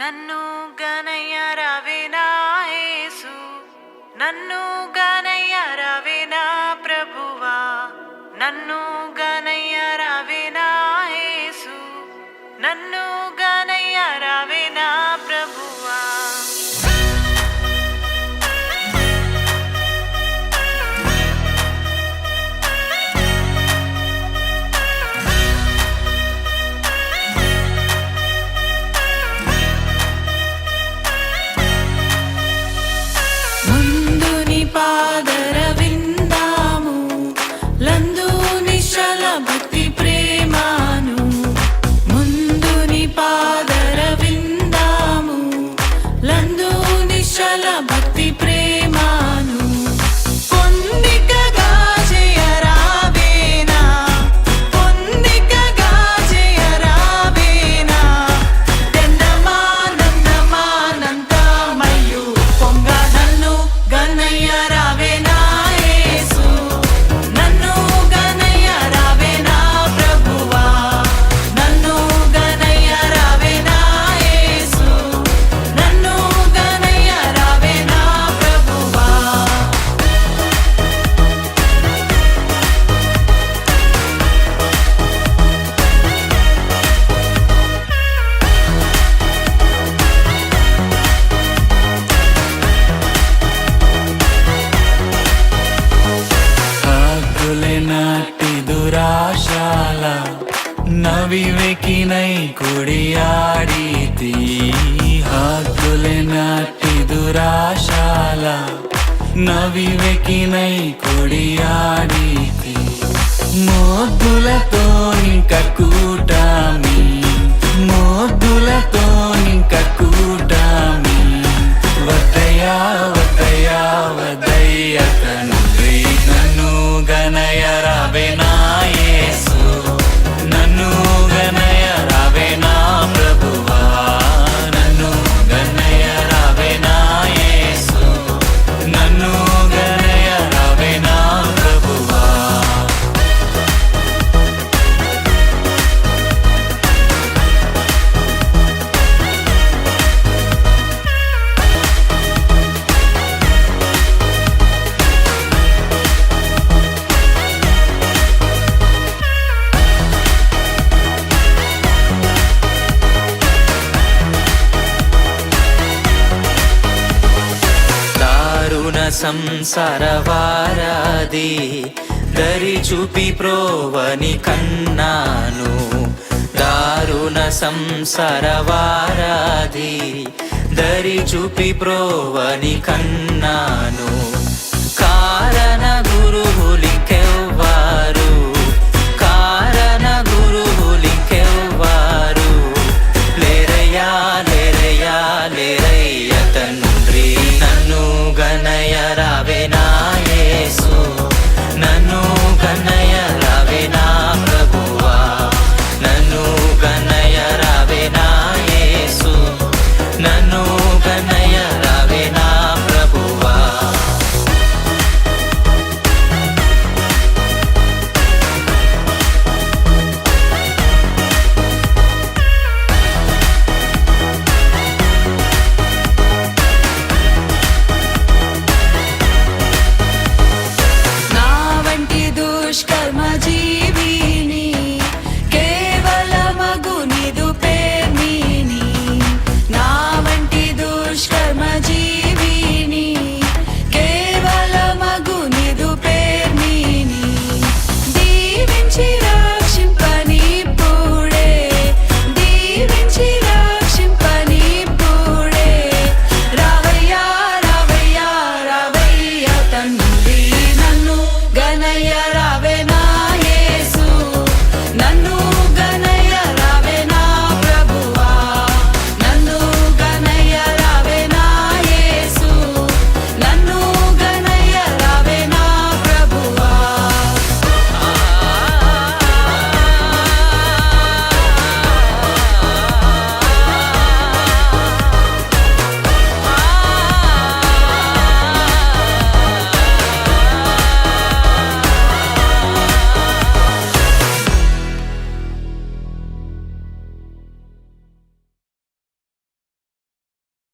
నన్ను గనయ్య రావే నా యేసు, నన్ను గనయ్య రావే నా ప్రభువా, నన్ను గనయ్య రావే నా యేసు, నన్ను గనయ్య రావే నా ప్రభువా. పాదర విందాము లందు నిశ్చల భక్తి ప్రేమాను, ముందుని పాదర విందాము లందు నిశ్చల భక్తి ప్రేమాను. పొందికగా చేయరావేనా, పొందికగా చేయరావేనా, దండమానందమానందమయ్యు పొంగ నన్ను గనయ్య రావే నా యేసు, నన్ను గనయ్య రావే నా ప్రభువా, నన్ను గనయ్య రావే నా యేసు, నన్ను గనయ్య రావే నా ప్రభువా. నాటి దురాశాల నవివేకినై కుడియాడితి, హద్దులే నాటి దురాశాల నవివేకినై కుడియాడితి. మోద్దులతో ఇంక కూటామి, మోద్దులతో ఇంక కూటామి, వద్దయ్యా వద్దయ్యా వద్దయ్య తండ్రి, నన్ను గనయ్య రావే నా యేసు, నన్ను గనయ్య రావే నా ప్రభువా, నన్ను గనయ్య రావే నా యేసు, నన్ను గనయ్య రావే నా ప్రభువా. సంసార వారాది దరి చూపి ప్రోవని కన్నాను, దారుణ సంసార వారాది దరి చూపి ప్రోవని కన్నాను. కారణ గురువులి